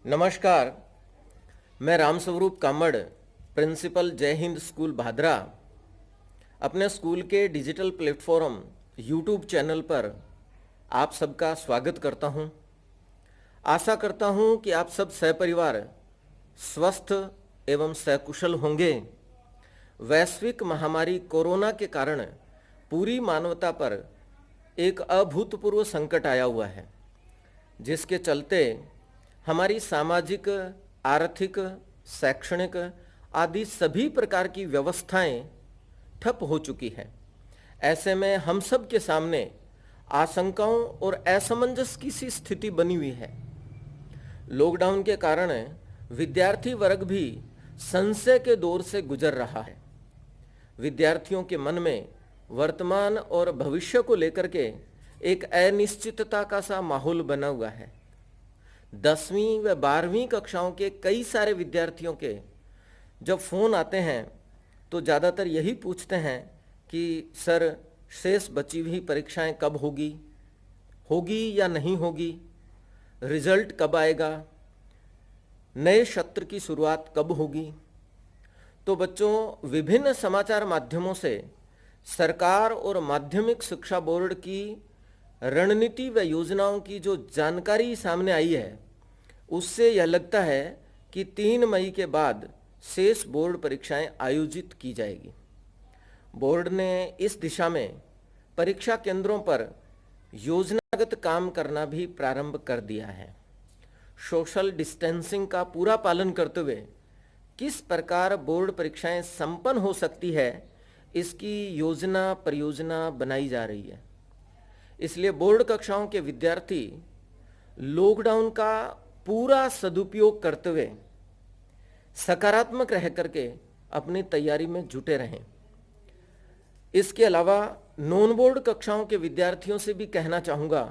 नमस्कार। मैं रामस्वरूप कामड़, प्रिंसिपल जय हिंद स्कूल भादरा, अपने स्कूल के डिजिटल प्लेटफॉर्म यूट्यूब चैनल पर आप सबका स्वागत करता हूं। आशा करता हूं कि आप सब सहपरिवार स्वस्थ एवं सकुशल होंगे। वैश्विक महामारी कोरोना के कारण पूरी मानवता पर एक अभूतपूर्व संकट आया हुआ है, जिसके चलते हमारी सामाजिक, आर्थिक, शैक्षणिक आदि सभी प्रकार की व्यवस्थाएं ठप हो चुकी हैं। ऐसे में हम सब के सामने आशंकाओं और असमंजस की सी स्थिति बनी हुई है। लॉकडाउन के कारण विद्यार्थी वर्ग भी संशय के दौर से गुजर रहा है। विद्यार्थियों के मन में वर्तमान और भविष्य को लेकर के एक अनिश्चितता का सा माहौल बना हुआ है। 10वीं व 12वीं कक्षाओं के कई सारे विद्यार्थियों के जब फ़ोन आते हैं तो ज़्यादातर यही पूछते हैं कि सर, शेष बची हुई परीक्षाएं कब होगी या नहीं होगी, रिजल्ट कब आएगा, नए सत्र की शुरुआत कब होगी। तो बच्चों, विभिन्न समाचार माध्यमों से सरकार और माध्यमिक शिक्षा बोर्ड की रणनीति व योजनाओं की जो जानकारी सामने आई है, उससे यह लगता है कि 3 मई के बाद शेष बोर्ड परीक्षाएं आयोजित की जाएगी। बोर्ड ने इस दिशा में परीक्षा केंद्रों पर योजनागत काम करना भी प्रारंभ कर दिया है। सोशल डिस्टेंसिंग का पूरा पालन करते हुए किस प्रकार बोर्ड परीक्षाएं संपन्न हो सकती है, इसकी योजना परियोजना बनाई जा रही है। इसलिए बोर्ड कक्षाओं के विद्यार्थी लॉकडाउन का पूरा सदुपयोग करते हुए सकारात्मक रह करके अपनी तैयारी में जुटे रहें। इसके अलावा नॉन बोर्ड कक्षाओं के विद्यार्थियों से भी कहना चाहूँगा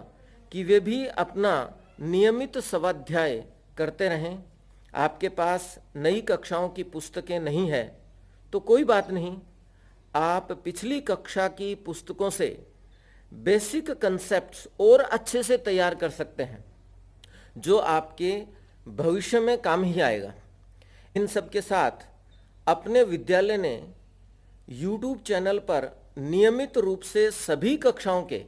कि वे भी अपना नियमित स्वाध्याय करते रहें। आपके पास नई कक्षाओं की पुस्तकें नहीं है तो कोई बात नहीं, आप पिछली कक्षा की पुस्तकों से बेसिक कंसेप्ट्स और अच्छे से तैयार कर सकते हैं, जो आपके भविष्य में काम ही आएगा। इन सब के साथ अपने विद्यालय ने यूट्यूब चैनल पर नियमित रूप से सभी कक्षाओं के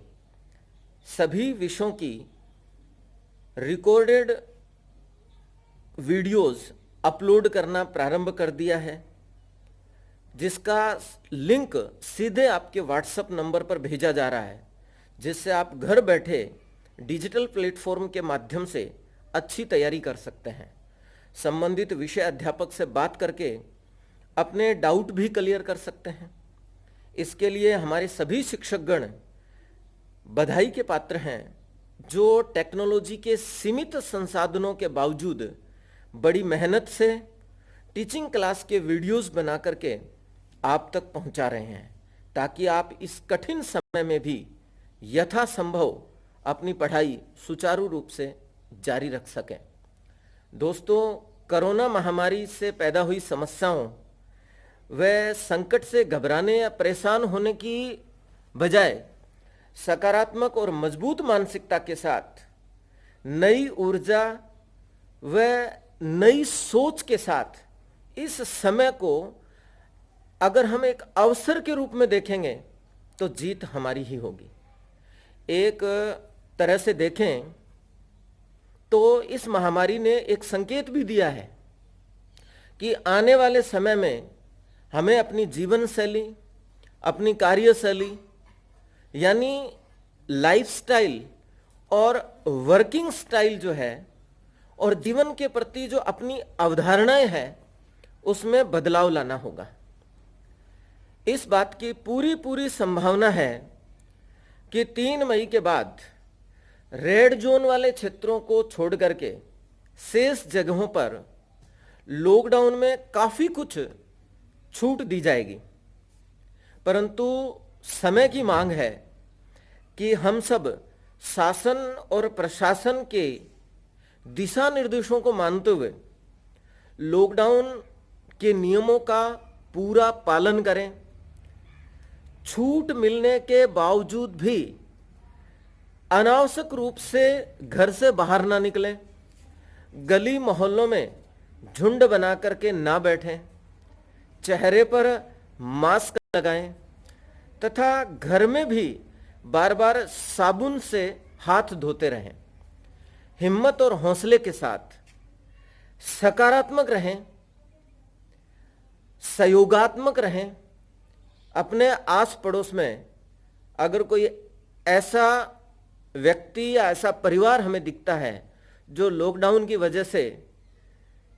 सभी विषयों की रिकॉर्डेड वीडियोस अपलोड करना प्रारंभ कर दिया है, जिसका लिंक सीधे आपके व्हाट्सएप नंबर पर भेजा जा रहा है, जिससे आप घर बैठे डिजिटल प्लेटफॉर्म के माध्यम से अच्छी तैयारी कर सकते हैं। संबंधित विषय अध्यापक से बात करके अपने डाउट भी क्लियर कर सकते हैं। इसके लिए हमारे सभी शिक्षकगण बधाई के पात्र हैं, जो टेक्नोलॉजी के सीमित संसाधनों के बावजूद बड़ी मेहनत से टीचिंग क्लास के वीडियोस बना करके आप तक पहुंचा रहे हैं, ताकि आप इस कठिन समय में भी यथासंभव अपनी पढ़ाई सुचारू रूप से जारी रख सकें। दोस्तों, कोरोना महामारी से पैदा हुई समस्याओं व संकट से घबराने या परेशान होने की बजाय सकारात्मक और मजबूत मानसिकता के साथ नई ऊर्जा व नई सोच के साथ इस समय को अगर हम एक अवसर के रूप में देखेंगे तो जीत हमारी ही होगी। एक तरह से देखें तो इस महामारी ने एक संकेत भी दिया है कि आने वाले समय में हमें अपनी जीवन शैली, अपनी कार्यशैली यानी लाइफस्टाइल और वर्किंग स्टाइल जो है और जीवन के प्रति जो अपनी अवधारणाएं हैं, उसमें बदलाव लाना होगा। इस बात की पूरी संभावना है कि 3 मई के बाद रेड जोन वाले क्षेत्रों को छोड़ करके शेष जगहों पर लॉकडाउन में काफ़ी कुछ छूट दी जाएगी, परंतु समय की मांग है कि हम सब शासन और प्रशासन के दिशा निर्देशों को मानते हुए लॉकडाउन के नियमों का पूरा पालन करें। छूट मिलने के बावजूद भी अनावश्यक रूप से घर से बाहर ना निकलें, गली मोहल्लों में झुंड बना करके ना बैठें, चेहरे पर मास्क लगाएं तथा घर में भी बार बार साबुन से हाथ धोते रहें। हिम्मत और हौसले के साथ सकारात्मक रहें, सहयोगात्मक रहें। अपने आस पड़ोस में अगर कोई ऐसा व्यक्ति या ऐसा परिवार हमें दिखता है जो लॉकडाउन की वजह से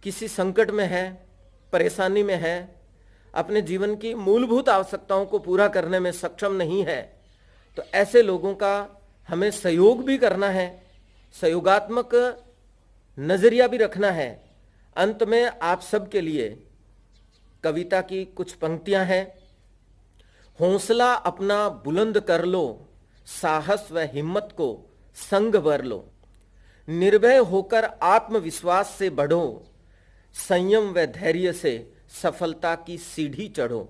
किसी संकट में है, परेशानी में है, अपने जीवन की मूलभूत आवश्यकताओं को पूरा करने में सक्षम नहीं है, तो ऐसे लोगों का हमें सहयोग भी करना है, सहयोगात्मक नजरिया भी रखना है। अंत में आप सबके लिए कविता की कुछ पंक्तियां हैं। हौसला अपना बुलंद कर लो, साहस व हिम्मत को संग भर लो, निर्भय होकर आत्मविश्वास से बढ़ो, संयम व धैर्य से सफलता की सीढ़ी चढ़ो।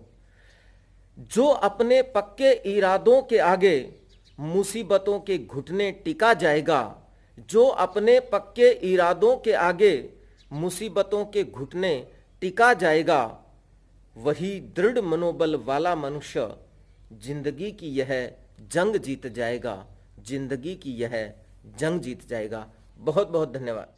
जो अपने पक्के इरादों के आगे मुसीबतों के घुटने टिका जाएगा, जो अपने पक्के इरादों के आगे मुसीबतों के घुटने टिका जाएगा, वही दृढ़ मनोबल वाला मनुष्य जिंदगी की यह जंग जीत जाएगा, जिंदगी की यह जंग जीत जाएगा। बहुत बहुत धन्यवाद।